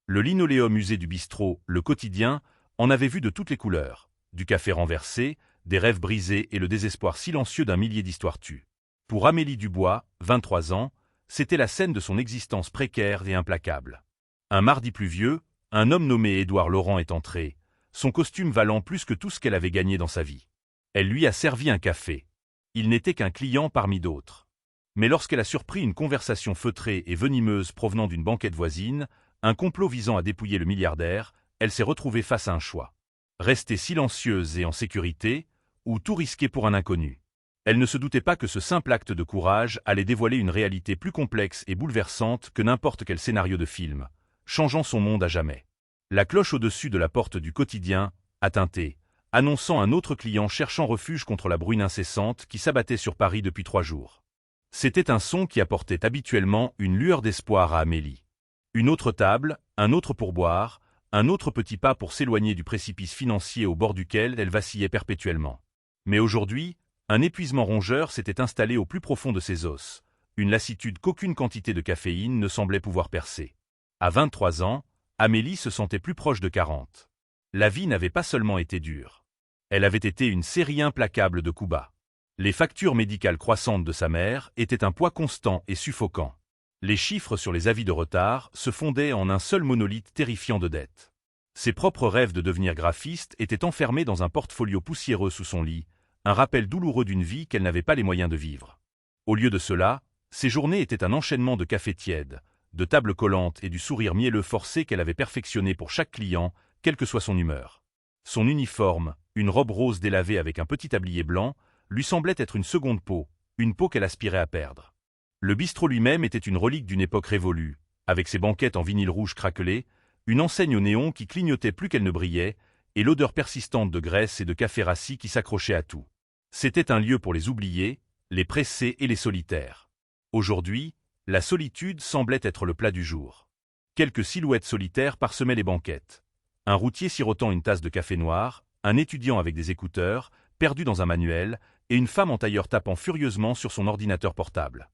Le linoléum usé du bistrot, le quotidien, en avait vu de toutes les couleurs, du café renversé, des rêves brisés et le désespoir silencieux d'un millier d'histoires tues. Pour Amélie Dubois, 23 ans, c'était la scène de son existence précaire et implacable. Un mardi pluvieux, un homme nommé Édouard Laurent est entré, son costume valant plus que tout ce qu'elle avait gagné dans sa vie. Elle lui a servi un café. Il n'était qu'un client parmi d'autres. Mais lorsqu'elle a surpris une conversation feutrée et venimeuse provenant d'une banquette voisine, un complot visant à dépouiller le milliardaire, elle s'est retrouvée face à un choix. Rester silencieuse et en sécurité, ou tout risquer pour un inconnu. Elle ne se doutait pas que ce simple acte de courage allait dévoiler une réalité plus complexe et bouleversante que n'importe quel scénario de film, changeant son monde à jamais. La cloche au-dessus de la porte du quotidien a tinté, annonçant un autre client cherchant refuge contre la bruine incessante qui s'abattait sur Paris depuis 3 jours. C'était un son qui apportait habituellement une lueur d'espoir à Amélie. Une autre table, un autre pourboire, un autre petit pas pour s'éloigner du précipice financier au bord duquel elle vacillait perpétuellement. Mais aujourd'hui, un épuisement rongeur s'était installé au plus profond de ses os, une lassitude qu'aucune quantité de caféine ne semblait pouvoir percer. À 23 ans, Amélie se sentait plus proche de 40. La vie n'avait pas seulement été dure. Elle avait été une série implacable de coups bas. Les factures médicales croissantes de sa mère étaient un poids constant et suffocant. Les chiffres sur les avis de retard se fondaient en un seul monolithe terrifiant de dettes. Ses propres rêves de devenir graphiste étaient enfermés dans un portfolio poussiéreux sous son lit, un rappel douloureux d'une vie qu'elle n'avait pas les moyens de vivre. Au lieu de cela, ses journées étaient un enchaînement de cafés tièdes, de tables collantes et du sourire mielleux forcé qu'elle avait perfectionné pour chaque client, quelle que soit son humeur. Son uniforme, une robe rose délavée avec un petit tablier blanc, lui semblait être une seconde peau, une peau qu'elle aspirait à perdre. Le bistrot lui-même était une relique d'une époque révolue, avec ses banquettes en vinyle rouge craquelé, une enseigne au néon qui clignotait plus qu'elle ne brillait, et l'odeur persistante de graisse et de café rassis qui s'accrochait à tout. C'était un lieu pour les oubliés, les pressés et les solitaires. Aujourd'hui, la solitude semblait être le plat du jour. Quelques silhouettes solitaires parsemaient les banquettes. Un routier sirotant une tasse de café noir, un étudiant avec des écouteurs, perdu dans un manuel, et une femme en tailleur tapant furieusement sur son ordinateur portable.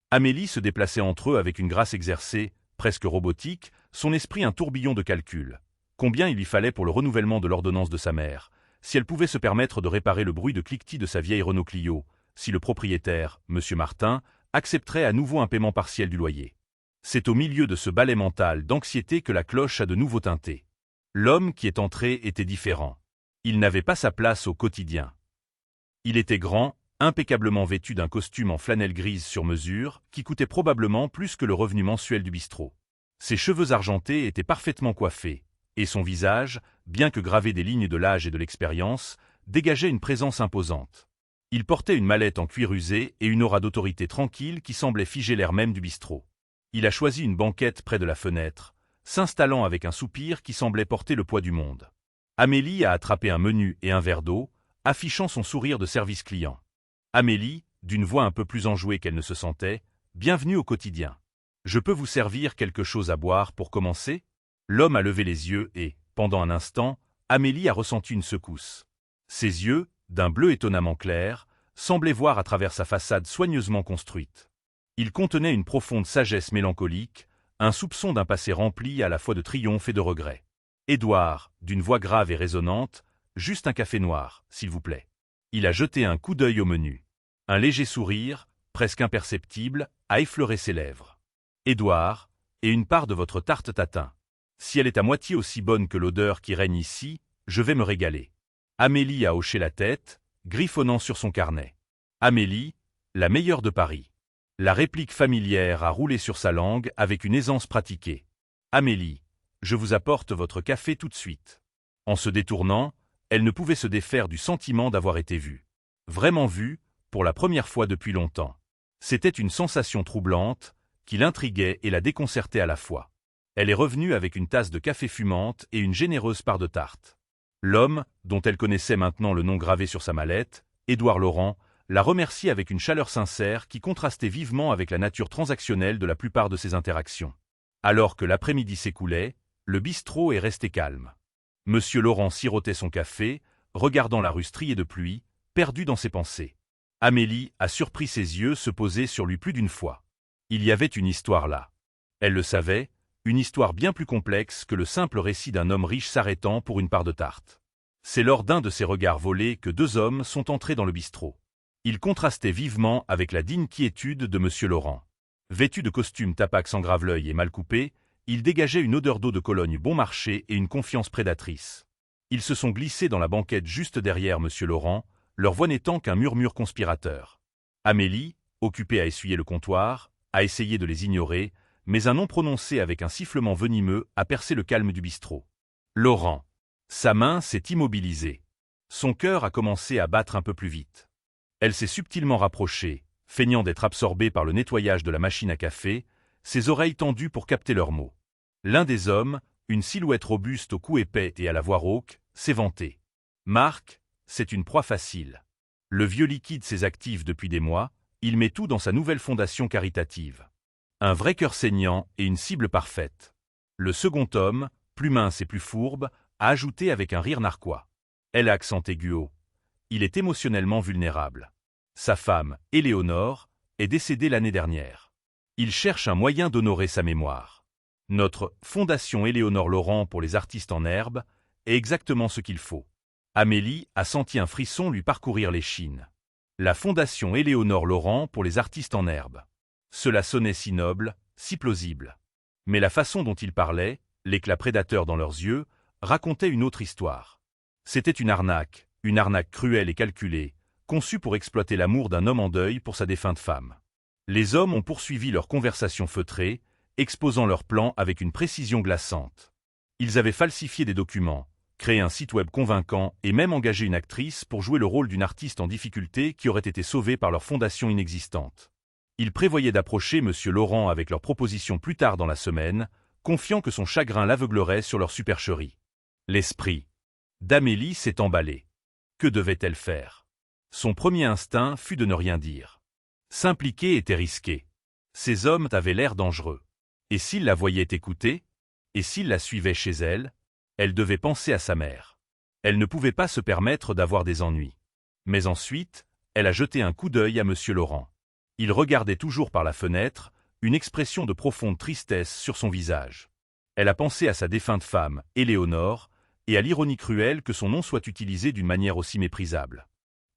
Amélie se déplaçait entre eux avec une grâce exercée, presque robotique, son esprit un tourbillon de calculs. Combien il lui fallait pour le renouvellement de l'ordonnance de sa mère, si elle pouvait se permettre de réparer le bruit de cliquetis de sa vieille Renault Clio, si le propriétaire, M. Martin, accepterait à nouveau un paiement partiel du loyer. C'est au milieu de ce balai mental d'anxiété que la cloche a de nouveau tinté. L'homme qui est entré était différent. Il n'avait pas sa place au quotidien. Il était grand, impeccablement vêtu d'un costume en flanelle grise sur mesure, qui coûtait probablement plus que le revenu mensuel du bistrot. Ses cheveux argentés étaient parfaitement coiffés, et son visage, bien que gravé des lignes de l'âge et de l'expérience, dégageait une présence imposante. Il portait une mallette en cuir usé et une aura d'autorité tranquille qui semblait figer l'air même du bistrot. Il a choisi une banquette près de la fenêtre, s'installant avec un soupir qui semblait porter le poids du monde. Amélie a attrapé un menu et un verre d'eau, affichant son sourire de service client. Amélie, d'une voix un peu plus enjouée qu'elle ne se sentait, « Bienvenue au quotidien. Je peux vous servir quelque chose à boire pour commencer ?» L'homme a levé les yeux et, pendant un instant, Amélie a ressenti une secousse. Ses yeux, d'un bleu étonnamment clair, semblaient voir à travers sa façade soigneusement construite. Ils contenaient une profonde sagesse mélancolique, un soupçon d'un passé rempli à la fois de triomphe et de regret. « Édouard, d'une voix grave et résonnante, juste un café noir, s'il vous plaît. » Il a jeté un coup d'œil au menu. Un léger sourire, presque imperceptible, a effleuré ses lèvres. « Édouard, et une part de votre tarte tatin. Si elle est à moitié aussi bonne que l'odeur qui règne ici, je vais me régaler. » Amélie a hoché la tête, griffonnant sur son carnet. Amélie, la meilleure de Paris. La réplique familière a roulé sur sa langue avec une aisance pratiquée. Amélie, je vous apporte votre café tout de suite. En se détournant, elle ne pouvait se défaire du sentiment d'avoir été vue. Vraiment vue, pour la première fois depuis longtemps. C'était une sensation troublante, qui l'intriguait et la déconcertait à la fois. Elle est revenue avec une tasse de café fumante et une généreuse part de tarte. L'homme, dont elle connaissait maintenant le nom gravé sur sa mallette, Édouard Laurent, la remerciait avec une chaleur sincère qui contrastait vivement avec la nature transactionnelle de la plupart de ses interactions. Alors que l'après-midi s'écoulait, le bistrot est resté calme. Monsieur Laurent sirotait son café, regardant la rue striée de pluie, perdu dans ses pensées. Amélie a surpris ses yeux se poser sur lui plus d'une fois. Il y avait une histoire là. Elle le savait, Une histoire bien plus complexe que le simple récit d'un homme riche s'arrêtant pour une part de tarte. C'est lors d'un de ces regards volés que deux hommes sont entrés dans le bistrot. Ils contrastaient vivement avec la digne quiétude de M. Laurent. Vêtu de costume tapax en grave-l'œil et mal coupé, il dégageait une odeur d'eau de Cologne bon marché et une confiance prédatrice. Ils se sont glissés dans la banquette juste derrière M. Laurent, leur voix n'étant qu'un murmure conspirateur. Amélie, occupée à essuyer le comptoir, a essayé de les ignorer, mais un nom prononcé avec un sifflement venimeux a percé le calme du bistrot. Laurent. Sa main s'est immobilisée. Son cœur a commencé à battre un peu plus vite. Elle s'est subtilement rapprochée, feignant d'être absorbée par le nettoyage de la machine à café, ses oreilles tendues pour capter leurs mots. L'un des hommes, une silhouette robuste au cou épais et à la voix rauque, s'est vanté. Marc, c'est une proie facile. Le vieux liquide ses actifs depuis des mois, il met tout dans sa nouvelle fondation caritative. Un vrai cœur saignant et une cible parfaite. Le second homme, plus mince et plus fourbe, a ajouté avec un rire narquois. Elle a accent aigu haut. Il est émotionnellement vulnérable. Sa femme, Éléonore, est décédée l'année dernière. Il cherche un moyen d'honorer sa mémoire. Notre Fondation Éléonore Laurent pour les artistes en herbe est exactement ce qu'il faut. Amélie a senti un frisson lui parcourir l'échine. La Fondation Éléonore Laurent pour les artistes en herbe. Cela sonnait si noble, si plausible. Mais la façon dont il parlait, l'éclat prédateur dans leurs yeux, racontait une autre histoire. C'était une arnaque cruelle et calculée, conçue pour exploiter l'amour d'un homme en deuil pour sa défunte femme. Les hommes ont poursuivi leur conversation feutrée, exposant leurs plans avec une précision glaçante. Ils avaient falsifié des documents, créé un site web convaincant et même engagé une actrice pour jouer le rôle d'une artiste en difficulté qui aurait été sauvée par leur fondation inexistante. Ils prévoyaient d'approcher M. Laurent avec leurs propositions plus tard dans la semaine, confiant que son chagrin l'aveuglerait sur leur supercherie. L'esprit d'Amélie s'est emballé. Que devait-elle faire? Son premier instinct fut de ne rien dire. S'impliquer était risqué. Ces hommes avaient l'air dangereux. Et s'ils la voyaient écouter? Et s'ils la suivaient chez elle? Elle devait penser à sa mère. Elle ne pouvait pas se permettre d'avoir des ennuis. Mais ensuite, elle a jeté un coup d'œil à M. Laurent. Il regardait toujours par la fenêtre, une expression de profonde tristesse sur son visage. Elle a pensé à sa défunte femme, Éléonore, et à l'ironie cruelle que son nom soit utilisé d'une manière aussi méprisable.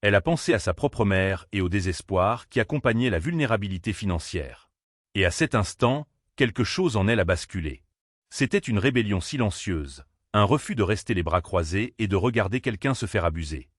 Elle a pensé à sa propre mère et au désespoir qui accompagnait la vulnérabilité financière. Et à cet instant, quelque chose en elle a basculé. C'était une rébellion silencieuse, un refus de rester les bras croisés et de regarder quelqu'un se faire abuser.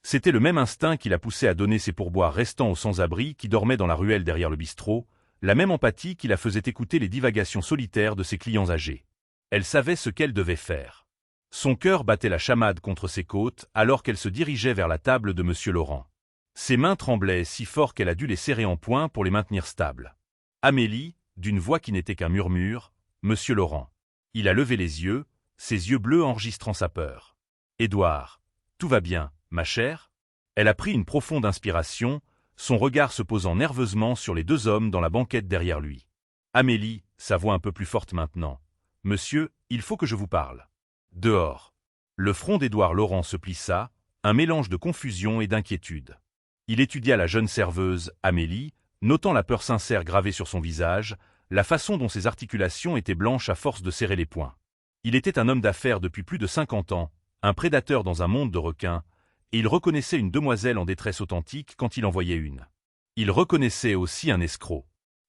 C'était le même instinct qui l'a poussé à donner ses pourboires restants aux sans-abri qui dormaient dans la ruelle derrière le bistrot, la même empathie qui la faisait écouter les divagations solitaires de ses clients âgés. Elle savait ce qu'elle devait faire. Son cœur battait la chamade contre ses côtes alors qu'elle se dirigeait vers la table de M. Laurent. Ses mains tremblaient si fort qu'elle a dû les serrer en poing pour les maintenir stables. Amélie, d'une voix qui n'était qu'un murmure, « Monsieur Laurent ». Il a levé les yeux, ses yeux bleus enregistrant sa peur. « Édouard, tout va bien, ma chère ?» Elle a pris une profonde inspiration, son regard se posant nerveusement sur les deux hommes dans la banquette derrière lui. Amélie, sa voix un peu plus forte maintenant. « Monsieur, il faut que je vous parle. » Dehors. Le front d'Édouard Laurent se plissa, un mélange de confusion et d'inquiétude. Il étudia la jeune serveuse, Amélie, notant la peur sincère gravée sur son visage, la façon dont ses articulations étaient blanches à force de serrer les poings. Il était un homme d'affaires depuis plus de 50 ans, un prédateur dans un monde de requins, et il reconnaissait une demoiselle en détresse authentique quand il en voyait une. Il reconnaissait aussi un escroc.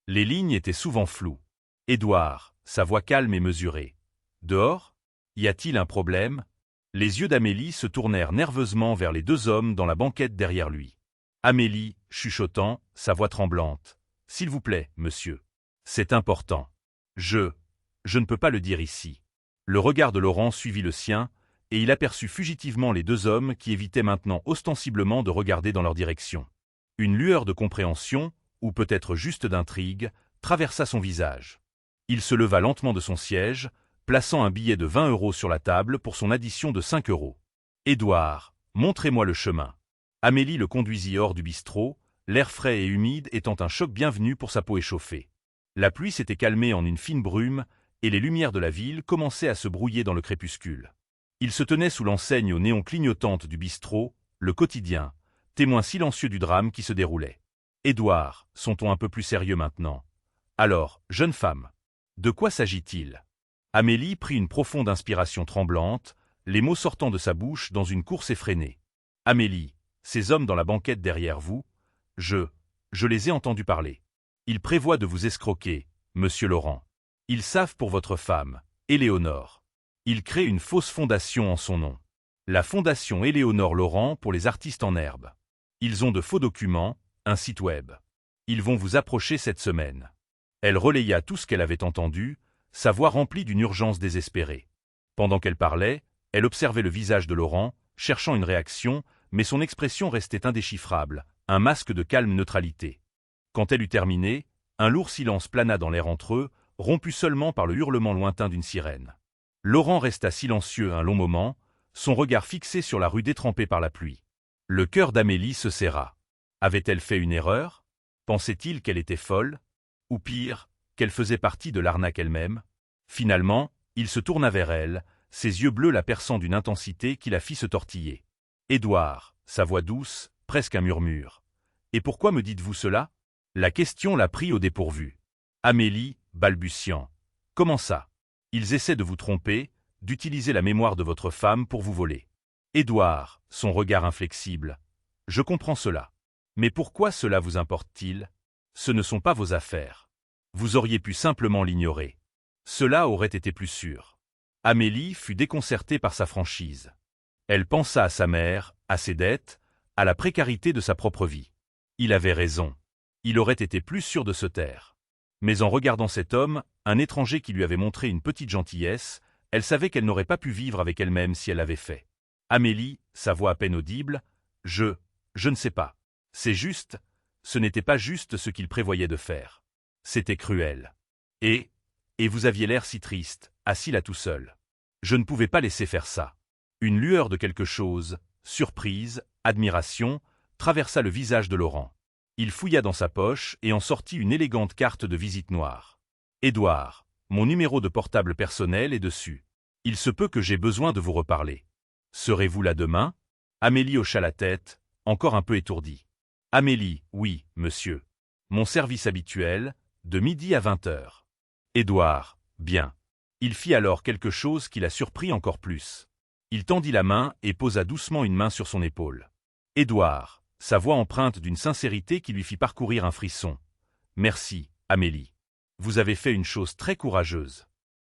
Les lignes étaient souvent floues. Édouard, sa voix calme et mesurée. Dehors? Y a-t-il un problème? Les yeux d'Amélie se tournèrent nerveusement vers les deux hommes dans la banquette derrière lui. Amélie, chuchotant, sa voix tremblante. « S'il vous plaît, monsieur. C'est important. Je ne peux pas le dire ici. » Le regard de Laurent suivit le sien, et il aperçut fugitivement les deux hommes qui évitaient maintenant ostensiblement de regarder dans leur direction. Une lueur de compréhension, ou peut-être juste d'intrigue, traversa son visage. Il se leva lentement de son siège, plaçant un billet de 20 € sur la table pour son addition de 5 €. « Édouard, montrez-moi le chemin. » Amélie le conduisit hors du bistrot, l'air frais et humide étant un choc bienvenu pour sa peau échauffée. La pluie s'était calmée en une fine brume, et les lumières de la ville commençaient à se brouiller dans le crépuscule. Il se tenait sous l'enseigne aux néons clignotantes du bistrot, le quotidien, témoin silencieux du drame qui se déroulait. « Édouard, son ton un peu plus sérieux maintenant. Alors, jeune femme, de quoi s'agit-il ? Amélie prit une profonde inspiration tremblante, les mots sortant de sa bouche dans une course effrénée. « Amélie, ces hommes dans la banquette derrière vous, je les ai entendus parler. Ils prévoient de vous escroquer, monsieur Laurent. Ils savent pour votre femme, Éléonore. Ils créent une fausse fondation en son nom. La fondation Éléonore Laurent pour les artistes en herbe. Ils ont de faux documents, un site web. Ils vont vous approcher cette semaine. » Elle relaya tout ce qu'elle avait entendu, sa voix remplie d'une urgence désespérée. Pendant qu'elle parlait, elle observait le visage de Laurent, cherchant une réaction, mais son expression restait indéchiffrable, un masque de calme neutralité. Quand elle eut terminé, un lourd silence plana dans l'air entre eux, rompu seulement par le hurlement lointain d'une sirène. Laurent resta silencieux un long moment, son regard fixé sur la rue détrempée par la pluie. Le cœur d'Amélie se serra. Avait-elle fait une erreur? Pensait-il qu'elle était folle? Ou pire, qu'elle faisait partie de l'arnaque elle-même? Finalement, il se tourna vers elle, ses yeux bleus la perçant d'une intensité qui la fit se tortiller. « Édouard », sa voix douce, presque un murmure. « Et pourquoi me dites-vous cela ?» La question la prit au dépourvu. Amélie, balbutiant. « Comment ça? Ils essaient de vous tromper, d'utiliser la mémoire de votre femme pour vous voler. » Édouard, son regard inflexible. « Je comprends cela. Mais pourquoi cela vous importe-t-il? Ce ne sont pas vos affaires. Vous auriez pu simplement l'ignorer. Cela aurait été plus sûr. » Amélie fut déconcertée par sa franchise. Elle pensa à sa mère, à ses dettes, à la précarité de sa propre vie. Il avait raison. Il aurait été plus sûr de se taire. Mais en regardant cet homme, un étranger qui lui avait montré une petite gentillesse, elle savait qu'elle n'aurait pas pu vivre avec elle-même si elle l'avait fait. Amélie, sa voix à peine audible, « Je ne sais pas. C'est juste, ce n'était pas juste ce qu'il prévoyait de faire. C'était cruel. Et vous aviez l'air si triste, assis là tout seul. Je ne pouvais pas laisser faire ça. » Une lueur de quelque chose, surprise, admiration, traversa le visage de Laurent. Il fouilla dans sa poche et en sortit une élégante carte de visite noire. « Édouard, mon numéro de portable personnel est dessus. Il se peut que j'ai besoin de vous reparler. Serez-vous là demain ?» Amélie hocha la tête, encore un peu étourdie. « Amélie, oui, monsieur. Mon service habituel, de midi à 20h. » Édouard, bien. Il fit alors quelque chose qui la surprit encore plus. Il tendit la main et posa doucement une main sur son épaule. « Édouard », sa voix empreinte d'une sincérité qui lui fit parcourir un frisson. « Merci, Amélie. Vous avez fait une chose très courageuse. »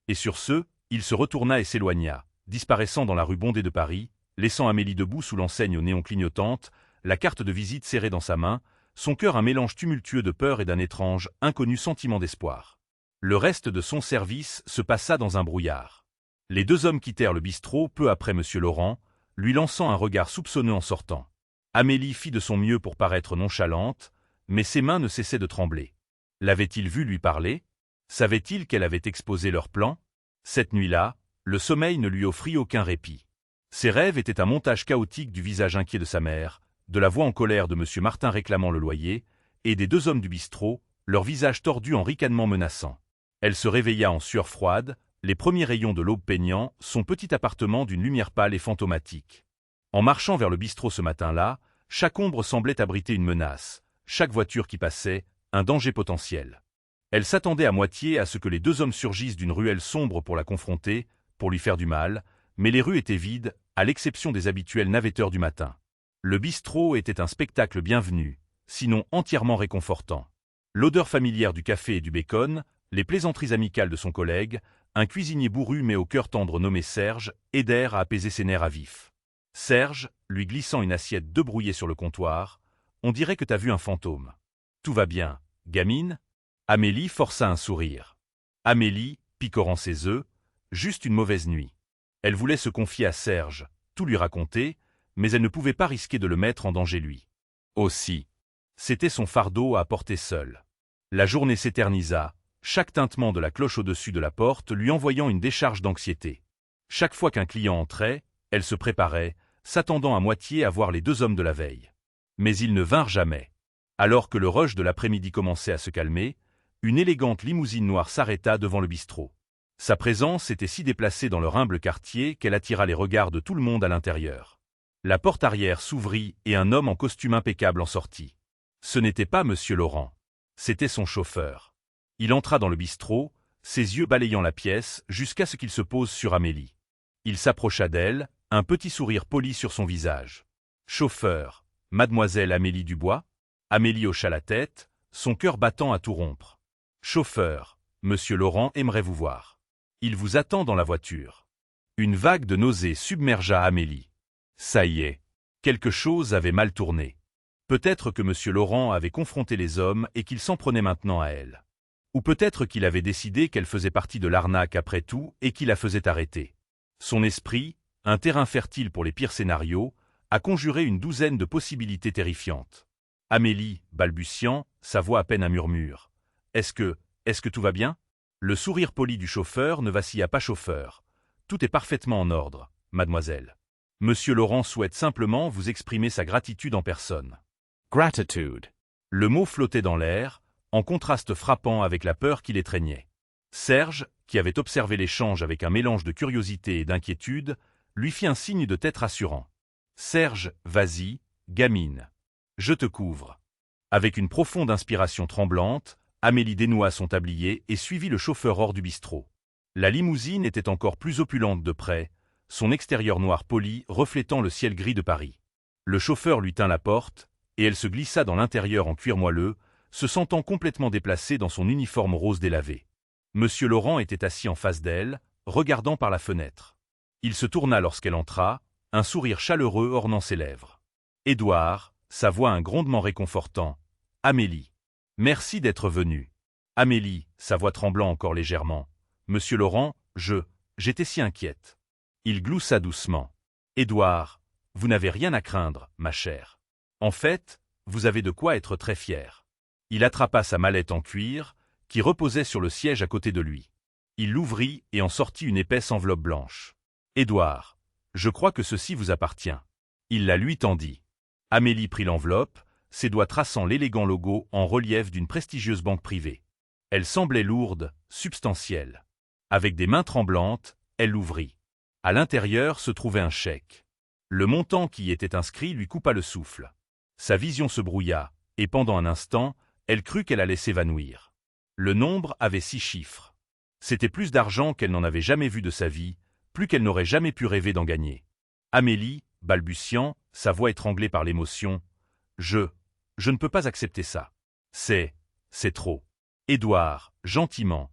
Et sur ce, il se retourna et s'éloigna, disparaissant dans la rue bondée de Paris, laissant Amélie debout sous l'enseigne aux néons clignotante, la carte de visite serrée dans sa main, son cœur un mélange tumultueux de peur et d'un étrange, inconnu sentiment d'espoir. Le reste de son service se passa dans un brouillard. Les deux hommes quittèrent le bistrot peu après monsieur Laurent, lui lançant un regard soupçonneux en sortant. Amélie fit de son mieux pour paraître nonchalante, mais ses mains ne cessaient de trembler. L'avait-il vu lui parler? Savait-il qu'elle avait exposé leur plan? Cette nuit-là, le sommeil ne lui offrit aucun répit. Ses rêves étaient un montage chaotique du visage inquiet de sa mère, de la voix en colère de monsieur Martin réclamant le loyer, et des deux hommes du bistrot, leurs visages tordus en ricanements menaçants. Elle se réveilla en sueur froide, les premiers rayons de l'aube peignant son petit appartement d'une lumière pâle et fantomatique. En marchant vers le bistrot ce matin-là, chaque ombre semblait abriter une menace, chaque voiture qui passait, un danger potentiel. Elle s'attendait à moitié à ce que les deux hommes surgissent d'une ruelle sombre pour la confronter, pour lui faire du mal, mais les rues étaient vides, à l'exception des habituels navetteurs du matin. Le bistrot était un spectacle bienvenu, sinon entièrement réconfortant. L'odeur familière du café et du bacon, les plaisanteries amicales de son collègue, un cuisinier bourru mais au cœur tendre nommé Serge, aidèrent à apaiser ses nerfs à vif. Serge, lui glissant une assiette d'œufs brouillés sur le comptoir, « On dirait que t'as vu un fantôme. Tout va bien, gamine ?» Amélie força un sourire. Amélie, picorant ses œufs, juste une mauvaise nuit. Elle voulait se confier à Serge, tout lui raconter, mais elle ne pouvait pas risquer de le mettre en danger lui. Aussi, c'était son fardeau à porter seul. La journée s'éternisa, chaque tintement de la cloche au-dessus de la porte lui envoyant une décharge d'anxiété. Chaque fois qu'un client entrait, elle se préparait, s'attendant à moitié à voir les deux hommes de la veille. Mais ils ne vinrent jamais. Alors que le rush de l'après-midi commençait à se calmer, une élégante limousine noire s'arrêta devant le bistrot. Sa présence était si déplacée dans leur humble quartier qu'elle attira les regards de tout le monde à l'intérieur. La porte arrière s'ouvrit et un homme en costume impeccable en sortit. Ce n'était pas monsieur Laurent. C'était son chauffeur. Il entra dans le bistrot, ses yeux balayant la pièce jusqu'à ce qu'il se pose sur Amélie. Il s'approcha d'elle, un petit sourire poli sur son visage. « Chauffeur, mademoiselle Amélie Dubois ?» Amélie hocha la tête, son cœur battant à tout rompre. « Chauffeur, monsieur Laurent aimerait vous voir. Il vous attend dans la voiture. » Une vague de nausée submergea Amélie. Ça y est, quelque chose avait mal tourné. Peut-être que monsieur Laurent avait confronté les hommes et qu'il s'en prenait maintenant à elle. Ou peut-être qu'il avait décidé qu'elle faisait partie de l'arnaque après tout et qu'il la faisait arrêter. Son esprit, un terrain fertile pour les pires scénarios, a conjuré une douzaine de possibilités terrifiantes. Amélie, balbutiant, sa voix à peine un murmure. « Est-ce que tout va bien ?» Le sourire poli du chauffeur ne vacilla pas. « Chauffeur, tout est parfaitement en ordre, mademoiselle. Monsieur Laurent souhaite simplement vous exprimer sa gratitude en personne. » Gratitude. Le mot flottait dans l'air, en contraste frappant avec la peur qui l'étreignait. Serge, qui avait observé l'échange avec un mélange de curiosité et d'inquiétude, lui fit un signe de tête rassurant. « Serge, vas-y, gamine. Je te couvre. » Avec une profonde inspiration tremblante, Amélie dénoua son tablier et suivit le chauffeur hors du bistrot. La limousine était encore plus opulente de près, son extérieur noir poli reflétant le ciel gris de Paris. Le chauffeur lui tint la porte, et elle se glissa dans l'intérieur en cuir moelleux, se sentant complètement déplacée dans son uniforme rose délavé. Monsieur Laurent était assis en face d'elle, regardant par la fenêtre. Il se tourna lorsqu'elle entra, un sourire chaleureux ornant ses lèvres. « Édouard », sa voix un grondement réconfortant. « Amélie. Merci d'être venue. » Amélie, sa voix tremblant encore légèrement. « Monsieur Laurent, j'étais si inquiète. » Il gloussa doucement. « Édouard, vous n'avez rien à craindre, ma chère. En fait, vous avez de quoi être très fière. » Il attrapa sa mallette en cuir, qui reposait sur le siège à côté de lui. Il l'ouvrit et en sortit une épaisse enveloppe blanche. « Édouard, je crois que ceci vous appartient. » Il la lui tendit. Amélie prit l'enveloppe, ses doigts traçant l'élégant logo en relief d'une prestigieuse banque privée. Elle semblait lourde, substantielle. Avec des mains tremblantes, elle l'ouvrit. À l'intérieur se trouvait un chèque. Le montant qui y était inscrit lui coupa le souffle. Sa vision se brouilla, et pendant un instant, elle crut qu'elle allait s'évanouir. Le nombre avait 6 chiffres. C'était plus d'argent qu'elle n'en avait jamais vu de sa vie, plus qu'elle n'aurait jamais pu rêver d'en gagner. Amélie, balbutiant, sa voix étranglée par l'émotion. « Je ne peux pas accepter ça. C'est trop. Édouard, gentiment.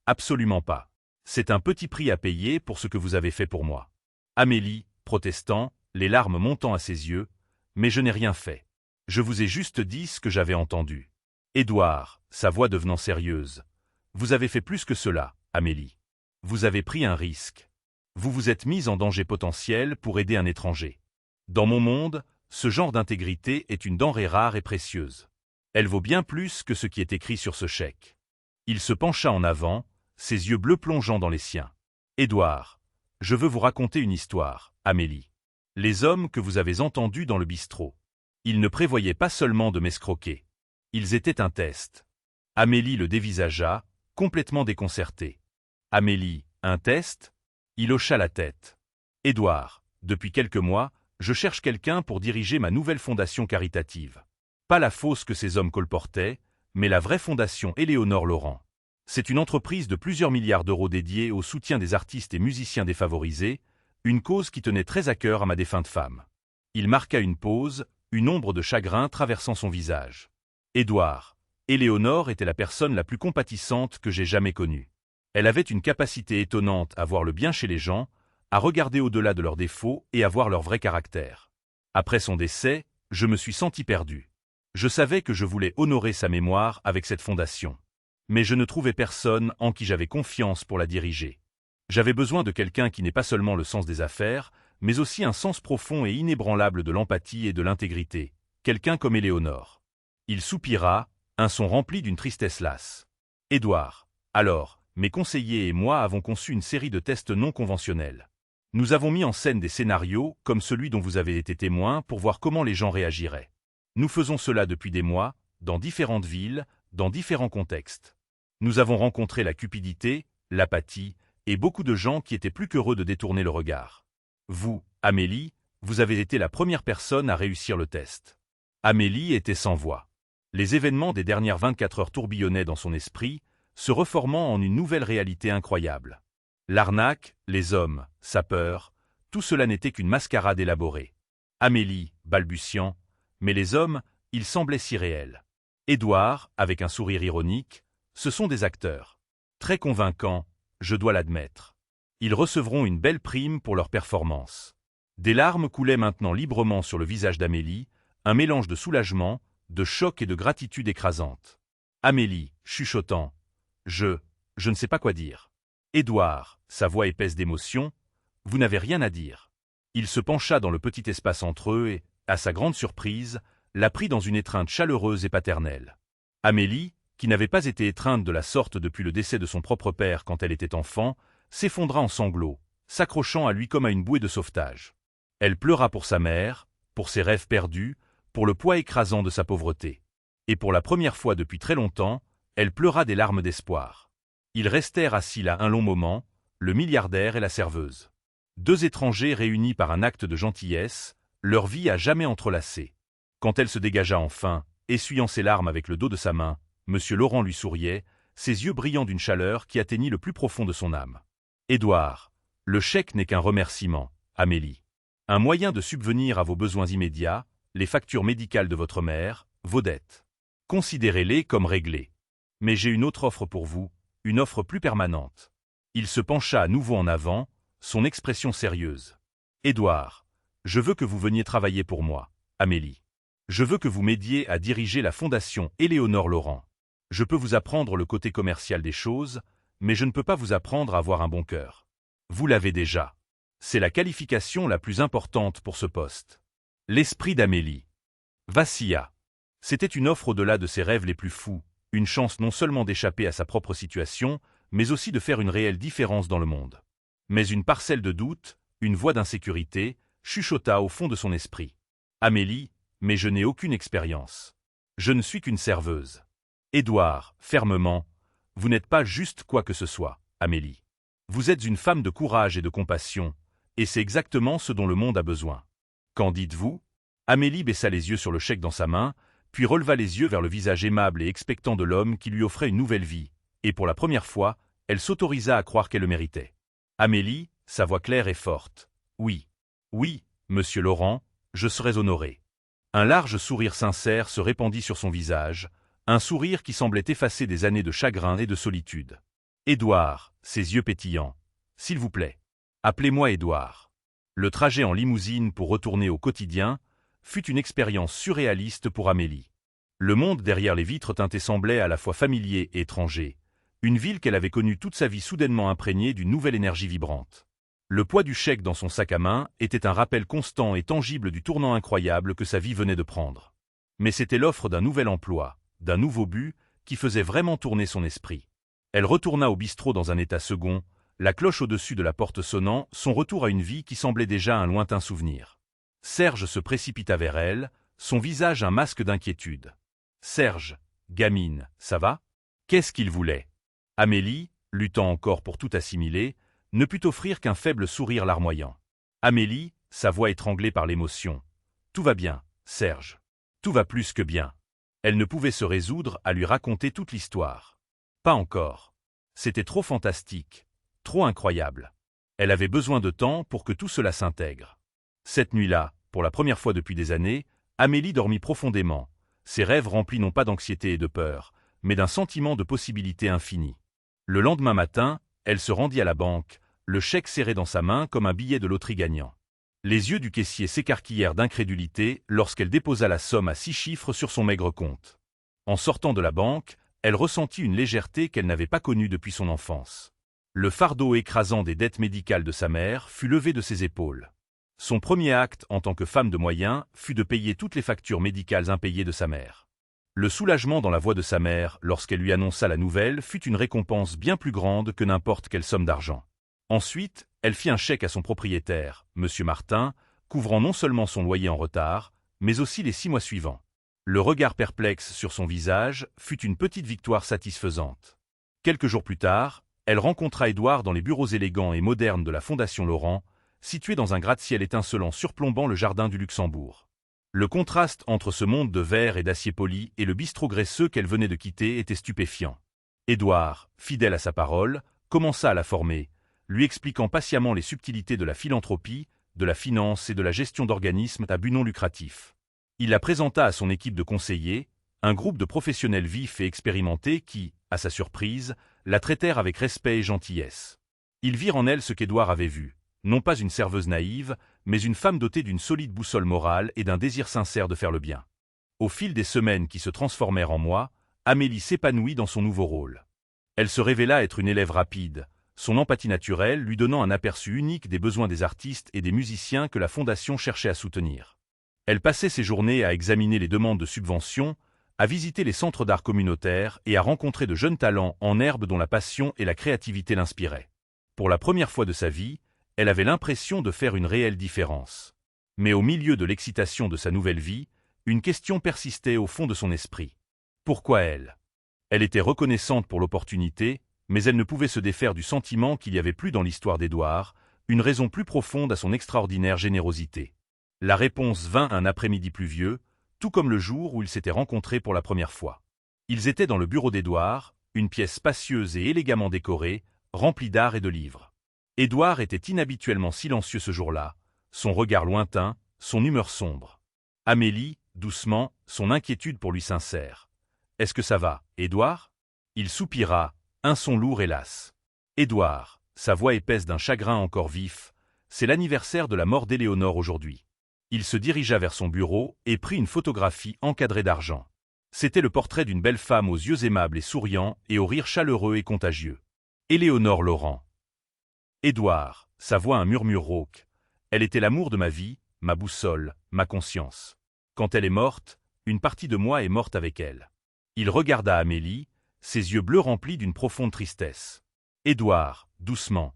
Absolument pas. C'est un petit prix à payer pour ce que vous avez fait pour moi. » Amélie, protestant, les larmes montant à ses yeux. « Mais je n'ai rien fait. Je vous ai juste dit ce que j'avais entendu. » Édouard, sa voix devenant sérieuse. « Vous avez fait plus que cela, Amélie. Vous avez pris un risque. Vous vous êtes mise en danger potentiel pour aider un étranger. Dans mon monde, ce genre d'intégrité est une denrée rare et précieuse. Elle vaut bien plus que ce qui est écrit sur ce chèque. » Il se pencha en avant, ses yeux bleus plongeant dans les siens. « Édouard, je veux vous raconter une histoire, Amélie. Les hommes que vous avez entendus dans le bistrot. Ils ne prévoyaient pas seulement de m'escroquer. Ils étaient un test. » Amélie le dévisagea, complètement déconcertée. « Amélie, un test ?» Il hocha la tête. « Édouard, depuis quelques mois, je cherche quelqu'un pour diriger ma nouvelle fondation caritative. Pas la fausse que ces hommes colportaient, mais la vraie fondation Éléonore Laurent. C'est une entreprise de plusieurs milliards d'euros dédiée au soutien des artistes et musiciens défavorisés, une cause qui tenait très à cœur à ma défunte femme. » Il marqua une pause, une ombre de chagrin traversant son visage. « Édouard, Éléonore était la personne la plus compatissante que j'ai jamais connue. Elle avait une capacité étonnante à voir le bien chez les gens, à regarder au-delà de leurs défauts et à voir leur vrai caractère. Après son décès, je me suis senti perdu. Je savais que je voulais honorer sa mémoire avec cette fondation. Mais je ne trouvais personne en qui j'avais confiance pour la diriger. J'avais besoin de quelqu'un qui n'ait pas seulement le sens des affaires, mais aussi un sens profond et inébranlable de l'empathie et de l'intégrité, quelqu'un comme Éléonore. » Il soupira, un son rempli d'une tristesse lasse. « Édouard, alors, mes conseillers et moi avons conçu une série de tests non conventionnels. Nous avons mis en scène des scénarios, comme celui dont vous avez été témoin, pour voir comment les gens réagiraient. Nous faisons cela depuis des mois, dans différentes villes, dans différents contextes. Nous avons rencontré la cupidité, l'apathie, et beaucoup de gens qui étaient plus qu'heureux de détourner le regard. Vous, Amélie, vous avez été la première personne à réussir le test. » Amélie était sans voix. Les événements des dernières 24 heures tourbillonnaient dans son esprit, se reformant en une nouvelle réalité incroyable. L'arnaque, les hommes, sa peur, tout cela n'était qu'une mascarade élaborée. Amélie, balbutiant, mais les hommes, ils semblaient si réels. Édouard, avec un sourire ironique, ce sont des acteurs. Très convaincants, je dois l'admettre. Ils recevront une belle prime pour leur performance. Des larmes coulaient maintenant librement sur le visage d'Amélie, un mélange de soulagement, de choc et de gratitude écrasante. Amélie, chuchotant. Je ne sais pas quoi dire. Édouard, sa voix épaisse d'émotion. Vous n'avez rien à dire. Il se pencha dans le petit espace entre eux et, à sa grande surprise, la prit dans une étreinte chaleureuse et paternelle. Amélie, qui n'avait pas été étreinte de la sorte depuis le décès de son propre père quand elle était enfant, s'effondra en sanglots, s'accrochant à lui comme à une bouée de sauvetage. Elle pleura pour sa mère, pour ses rêves perdus, pour le poids écrasant de sa pauvreté. Et pour la première fois depuis très longtemps, elle pleura des larmes d'espoir. Ils restèrent assis là un long moment, le milliardaire et la serveuse. Deux étrangers réunis par un acte de gentillesse, leur vie à jamais entrelacée. Quand elle se dégagea enfin, essuyant ses larmes avec le dos de sa main, M. Laurent lui souriait, ses yeux brillant d'une chaleur qui atteignit le plus profond de son âme. « Édouard, le chèque n'est qu'un remerciement, Amélie. Un moyen de subvenir à vos besoins immédiats, les factures médicales de votre mère, vos dettes. Considérez-les comme réglées. Mais j'ai une autre offre pour vous, une offre plus permanente. » Il se pencha à nouveau en avant, son expression sérieuse. « Édouard, je veux que vous veniez travailler pour moi, Amélie. Je veux que vous m'aidiez à diriger la fondation Éléonore Laurent. Je peux vous apprendre le côté commercial des choses, mais je ne peux pas vous apprendre à avoir un bon cœur. Vous l'avez déjà. C'est la qualification la plus importante pour ce poste. » L'esprit d'Amélie vacilla. C'était une offre au-delà de ses rêves les plus fous, une chance non seulement d'échapper à sa propre situation, mais aussi de faire une réelle différence dans le monde. Mais une parcelle de doute, une voix d'insécurité, chuchota au fond de son esprit. « Amélie, mais je n'ai aucune expérience. Je ne suis qu'une serveuse. » Édouard, fermement, « Vous n'êtes pas juste quoi que ce soit, Amélie. Vous êtes une femme de courage et de compassion, et c'est exactement ce dont le monde a besoin. Qu'en dites-vous » Amélie baissa les yeux sur le chèque dans sa main, puis releva les yeux vers le visage aimable et expectant de l'homme qui lui offrait une nouvelle vie, et pour la première fois, elle s'autorisa à croire qu'elle le méritait. Amélie, sa voix claire et forte. « Oui, oui, monsieur Laurent, je serais honoré. » Un large sourire sincère se répandit sur son visage, un sourire qui semblait effacer des années de chagrin et de solitude. Édouard, ses yeux pétillants. « S'il vous plaît, appelez-moi Édouard. » Le trajet en limousine pour retourner au quotidien fut une expérience surréaliste pour Amélie. Le monde derrière les vitres teintées semblait à la fois familier et étranger, une ville qu'elle avait connue toute sa vie soudainement imprégnée d'une nouvelle énergie vibrante. Le poids du chèque dans son sac à main était un rappel constant et tangible du tournant incroyable que sa vie venait de prendre. Mais c'était l'offre d'un nouvel emploi, d'un nouveau but, qui faisait vraiment tourner son esprit. Elle retourna au bistrot dans un état second, la cloche au-dessus de la porte sonnant, son retour à une vie qui semblait déjà un lointain souvenir. Serge se précipita vers elle, son visage un masque d'inquiétude. « Serge, gamine, ça va ?» Qu'est-ce qu'il voulait? Amélie, luttant encore pour tout assimiler, ne put offrir qu'un faible sourire larmoyant. Amélie, sa voix étranglée par l'émotion. « Tout va bien, Serge. Tout va plus que bien. » Elle ne pouvait se résoudre à lui raconter toute l'histoire. Pas encore. C'était trop fantastique, trop incroyable. Elle avait besoin de temps pour que tout cela s'intègre. Cette nuit-là, pour la première fois depuis des années, Amélie dormit profondément, ses rêves remplis non pas d'anxiété et de peur, mais d'un sentiment de possibilité infinie. Le lendemain matin, elle se rendit à la banque, le chèque serré dans sa main comme un billet de loterie gagnant. Les yeux du caissier s'écarquillèrent d'incrédulité lorsqu'elle déposa la somme à 6 chiffres sur son maigre compte. En sortant de la banque, elle ressentit une légèreté qu'elle n'avait pas connue depuis son enfance. Le fardeau écrasant des dettes médicales de sa mère fut levé de ses épaules. Son premier acte en tant que femme de moyens fut de payer toutes les factures médicales impayées de sa mère. Le soulagement dans la voix de sa mère lorsqu'elle lui annonça la nouvelle fut une récompense bien plus grande que n'importe quelle somme d'argent. Ensuite, elle fit un chèque à son propriétaire, M. Martin, couvrant non seulement son loyer en retard, mais aussi les 6 mois suivants. Le regard perplexe sur son visage fut une petite victoire satisfaisante. Quelques jours plus tard, elle rencontra Édouard dans les bureaux élégants et modernes de la Fondation Laurent, situés dans un gratte-ciel étincelant surplombant le jardin du Luxembourg. Le contraste entre ce monde de verre et d'acier poli et le bistrot graisseux qu'elle venait de quitter était stupéfiant. Édouard, fidèle à sa parole, commença à la former, lui expliquant patiemment les subtilités de la philanthropie, de la finance et de la gestion d'organismes à but non lucratif. Il la présenta à son équipe de conseillers, un groupe de professionnels vifs et expérimentés qui, à sa surprise, la traitèrent avec respect et gentillesse. Ils virent en elle ce qu'Édouard avait vu, non pas une serveuse naïve, mais une femme dotée d'une solide boussole morale et d'un désir sincère de faire le bien. Au fil des semaines qui se transformèrent en mois, Amélie s'épanouit dans son nouveau rôle. Elle se révéla être une élève rapide, son empathie naturelle lui donnant un aperçu unique des besoins des artistes et des musiciens que la Fondation cherchait à soutenir. Elle passait ses journées à examiner les demandes de subventions, à visiter les centres d'art communautaires et à rencontrer de jeunes talents en herbe dont la passion et la créativité l'inspiraient. Pour la première fois de sa vie, elle avait l'impression de faire une réelle différence. Mais au milieu de l'excitation de sa nouvelle vie, une question persistait au fond de son esprit. Pourquoi elle? Elle était reconnaissante pour l'opportunité, mais elle ne pouvait se défaire du sentiment qu'il y avait plus dans l'histoire d'Édouard, une raison plus profonde à son extraordinaire générosité. La réponse vint un après-midi pluvieux, tout comme le jour où ils s'étaient rencontrés pour la première fois. Ils étaient dans le bureau d'Édouard, une pièce spacieuse et élégamment décorée, remplie d'art et de livres. Édouard était inhabituellement silencieux ce jour-là, son regard lointain, son humeur sombre. Amélie, doucement, son inquiétude pour lui sincère. « Est-ce que ça va, Édouard ?» Il soupira, un son lourd hélas. « Édouard, sa voix épaisse d'un chagrin encore vif, c'est l'anniversaire de la mort d'Éléonore aujourd'hui. » Il se dirigea vers son bureau et prit une photographie encadrée d'argent. C'était le portrait d'une belle femme aux yeux aimables et souriants et au rire chaleureux et contagieux. Éléonore Laurent. Édouard, sa voix un murmure rauque. Elle était l'amour de ma vie, ma boussole, ma conscience. Quand elle est morte, une partie de moi est morte avec elle. Il regarda Amélie, ses yeux bleus remplis d'une profonde tristesse. Édouard, doucement.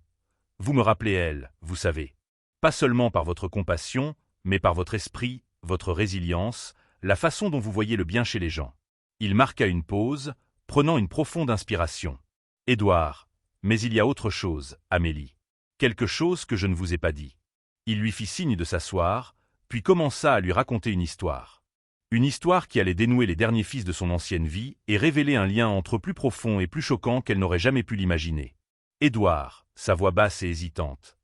Vous me rappelez elle, vous savez. Pas seulement par votre compassion, mais par votre esprit, votre résilience, la façon dont vous voyez le bien chez les gens. Il marqua une pause, prenant une profonde inspiration. Édouard, mais il y a autre chose, Amélie. Quelque chose que je ne vous ai pas dit. Il lui fit signe de s'asseoir, puis commença à lui raconter une histoire. Une histoire qui allait dénouer les derniers fils de son ancienne vie et révéler un lien entre eux plus profond et plus choquant qu'elle n'aurait jamais pu l'imaginer. Édouard, sa voix basse et hésitante.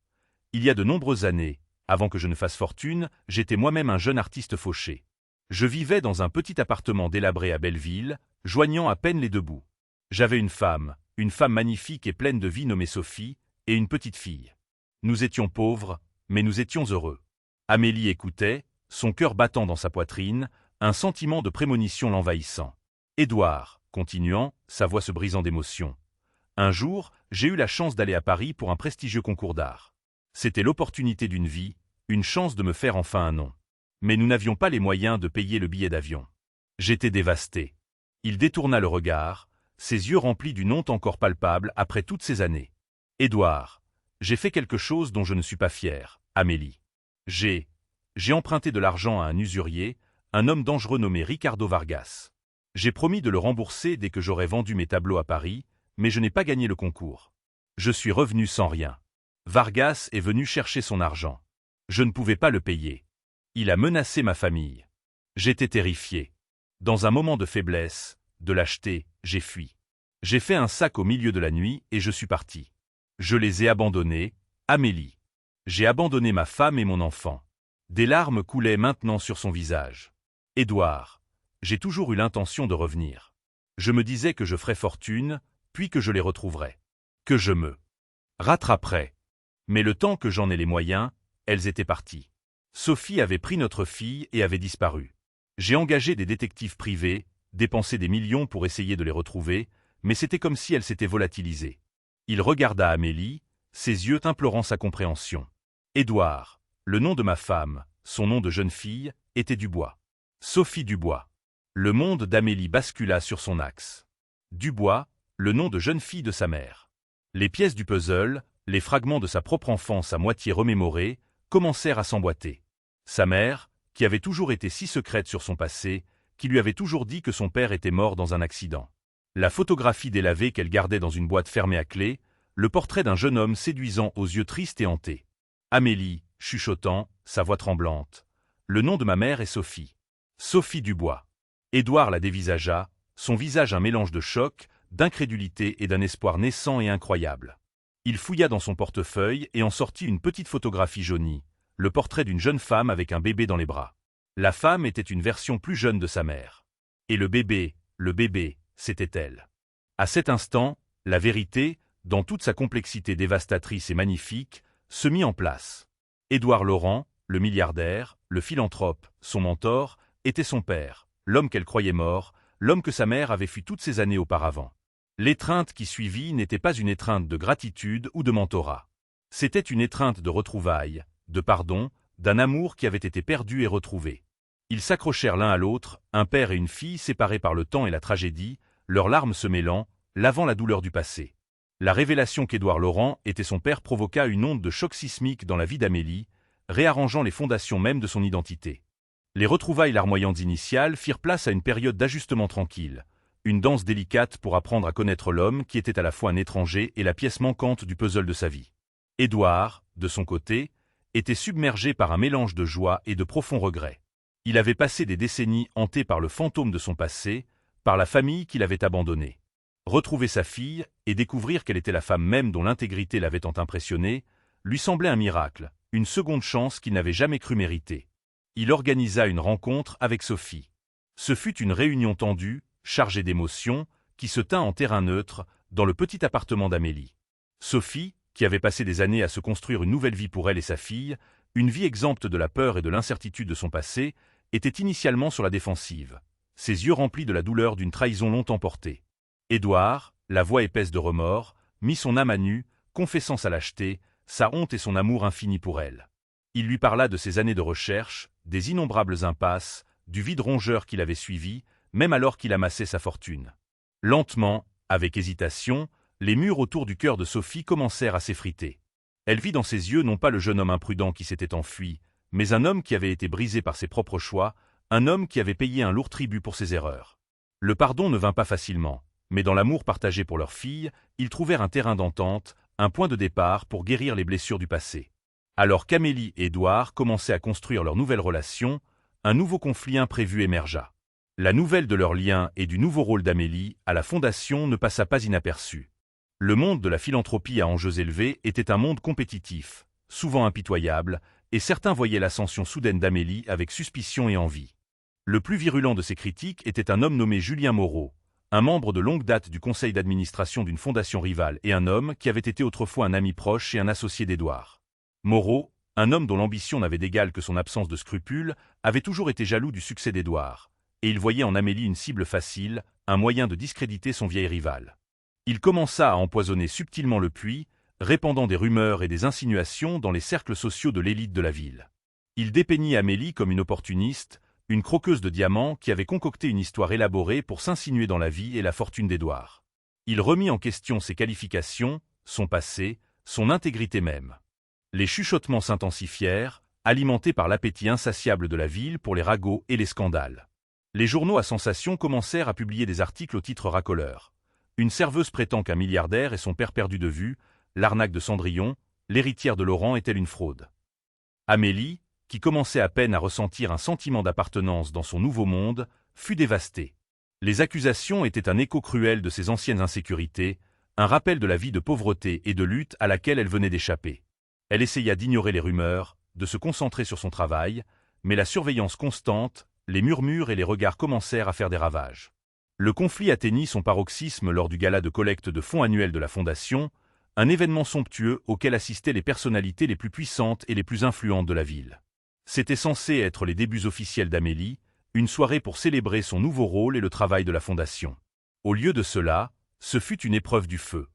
Il y a de nombreuses années, avant que je ne fasse fortune, j'étais moi-même un jeune artiste fauché. Je vivais dans un petit appartement délabré à Belleville, joignant à peine les deux bouts. J'avais une femme magnifique et pleine de vie nommée Sophie, et une petite fille. Nous étions pauvres, mais nous étions heureux. Amélie écoutait, son cœur battant dans sa poitrine, un sentiment de prémonition l'envahissant. Édouard, continuant, sa voix se brisant d'émotion. Un jour, j'ai eu la chance d'aller à Paris pour un prestigieux concours d'art. C'était l'opportunité d'une vie, une chance de me faire enfin un nom. Mais nous n'avions pas les moyens de payer le billet d'avion. J'étais dévasté. Il détourna le regard, ses yeux remplis d'une honte encore palpable après toutes ces années. Édouard, j'ai fait quelque chose dont je ne suis pas fier, Amélie. J'ai emprunté de l'argent à un usurier, un homme dangereux nommé Ricardo Vargas. J'ai promis de le rembourser dès que j'aurai vendu mes tableaux à Paris, mais je n'ai pas gagné le concours. Je suis revenu sans rien. Vargas est venu chercher son argent. Je ne pouvais pas le payer. Il a menacé ma famille. J'étais terrifié. Dans un moment de faiblesse, de lâcheté, j'ai fui. J'ai fait un sac au milieu de la nuit et je suis parti. Je les ai abandonnés, Amélie. J'ai abandonné ma femme et mon enfant. Des larmes coulaient maintenant sur son visage. Édouard, j'ai toujours eu l'intention de revenir. Je me disais que je ferais fortune, puis que je les retrouverais. Que je me rattraperais. Mais le temps que j'en ai les moyens, elles étaient parties. Sophie avait pris notre fille et avait disparu. J'ai engagé des détectives privés, dépensé des millions pour essayer de les retrouver, mais c'était comme si elles s'étaient volatilisées. Il regarda Amélie, ses yeux implorant sa compréhension. Édouard, le nom de ma femme, son nom de jeune fille, était Dubois. Sophie Dubois. Le monde d'Amélie bascula sur son axe. Dubois, le nom de jeune fille de sa mère. Les pièces du puzzle, les fragments de sa propre enfance à moitié remémorés, commencèrent à s'emboîter. Sa mère, qui avait toujours été si secrète sur son passé, qui lui avait toujours dit que son père était mort dans un accident. La photographie délavée qu'elle gardait dans une boîte fermée à clé, le portrait d'un jeune homme séduisant aux yeux tristes et hantés. Amélie, chuchotant, sa voix tremblante. Le nom de ma mère est Sophie. Sophie Dubois. Édouard la dévisagea, son visage un mélange de choc, d'incrédulité et d'un espoir naissant et incroyable. Il fouilla dans son portefeuille et en sortit une petite photographie jaunie, le portrait d'une jeune femme avec un bébé dans les bras. La femme était une version plus jeune de sa mère. Et le bébé, c'était elle. À cet instant, la vérité, dans toute sa complexité dévastatrice et magnifique, se mit en place. Édouard Laurent, le milliardaire, le philanthrope, son mentor, était son père, l'homme qu'elle croyait mort, l'homme que sa mère avait fui toutes ces années auparavant. L'étreinte qui suivit n'était pas une étreinte de gratitude ou de mentorat. C'était une étreinte de retrouvailles, de pardon, d'un amour qui avait été perdu et retrouvé. Ils s'accrochèrent l'un à l'autre, un père et une fille séparés par le temps et la tragédie, leurs larmes se mêlant, lavant la douleur du passé. La révélation qu'Édouard Laurent était son père provoqua une onde de choc sismique dans la vie d'Amélie, réarrangeant les fondations mêmes de son identité. Les retrouvailles larmoyantes initiales firent place à une période d'ajustement tranquille, une danse délicate pour apprendre à connaître l'homme qui était à la fois un étranger et la pièce manquante du puzzle de sa vie. Édouard, de son côté, était submergé par un mélange de joie et de profonds regrets. Il avait passé des décennies hanté par le fantôme de son passé, par la famille qu'il avait abandonnée. Retrouver sa fille et découvrir qu'elle était la femme même dont l'intégrité l'avait tant impressionné, lui semblait un miracle, une seconde chance qu'il n'avait jamais cru mériter. Il organisa une rencontre avec Sophie. Ce fut une réunion tendue, chargée d'émotions, qui se tint en terrain neutre, dans le petit appartement d'Amélie. Sophie, qui avait passé des années à se construire une nouvelle vie pour elle et sa fille, une vie exempte de la peur et de l'incertitude de son passé, était initialement sur la défensive, ses yeux remplis de la douleur d'une trahison longtemps portée. Édouard, la voix épaisse de remords, mit son âme à nu, confessant sa lâcheté, sa honte et son amour infini pour elle. Il lui parla de ses années de recherche, des innombrables impasses, du vide rongeur qu'il avait suivi, même alors qu'il amassait sa fortune. Lentement, avec hésitation, les murs autour du cœur de Sophie commencèrent à s'effriter. Elle vit dans ses yeux non pas le jeune homme imprudent qui s'était enfui, mais un homme qui avait été brisé par ses propres choix, un homme qui avait payé un lourd tribut pour ses erreurs. Le pardon ne vint pas facilement, mais dans l'amour partagé pour leur fille, ils trouvèrent un terrain d'entente, un point de départ pour guérir les blessures du passé. Alors qu'Amélie et Édouard commençaient à construire leur nouvelle relation, un nouveau conflit imprévu émergea. La nouvelle de leur lien et du nouveau rôle d'Amélie à la fondation ne passa pas inaperçue. Le monde de la philanthropie à enjeux élevés était un monde compétitif, souvent impitoyable, et certains voyaient l'ascension soudaine d'Amélie avec suspicion et envie. Le plus virulent de ces critiques était un homme nommé Julien Moreau, un membre de longue date du conseil d'administration d'une fondation rivale et un homme qui avait été autrefois un ami proche et un associé d'Édouard. Moreau, un homme dont l'ambition n'avait d'égal que son absence de scrupules, avait toujours été jaloux du succès d'Édouard, et il voyait en Amélie une cible facile, un moyen de discréditer son vieil rival. Il commença à empoisonner subtilement le puits, répandant des rumeurs et des insinuations dans les cercles sociaux de l'élite de la ville. Il dépeignit Amélie comme une opportuniste, une croqueuse de diamants qui avait concocté une histoire élaborée pour s'insinuer dans la vie et la fortune d'Édouard. Il remit en question ses qualifications, son passé, son intégrité même. Les chuchotements s'intensifièrent, alimentés par l'appétit insatiable de la ville pour les ragots et les scandales. Les journaux à sensation commencèrent à publier des articles au titre racoleur. Une serveuse prétend qu'un milliardaire est son père perdu de vue, l'arnaque de Cendrillon, l'héritière de Laurent est-elle une fraude? Amélie, qui commençait à peine à ressentir un sentiment d'appartenance dans son nouveau monde, fut dévastée. Les accusations étaient un écho cruel de ses anciennes insécurités, un rappel de la vie de pauvreté et de lutte à laquelle elle venait d'échapper. Elle essaya d'ignorer les rumeurs, de se concentrer sur son travail, mais la surveillance constante, les murmures et les regards commencèrent à faire des ravages. Le conflit atteignit son paroxysme lors du gala de collecte de fonds annuel de la Fondation, un événement somptueux auquel assistaient les personnalités les plus puissantes et les plus influentes de la ville. C'était censé être les débuts officiels d'Amélie, une soirée pour célébrer son nouveau rôle et le travail de la Fondation. Au lieu de cela, ce fut une épreuve du feu.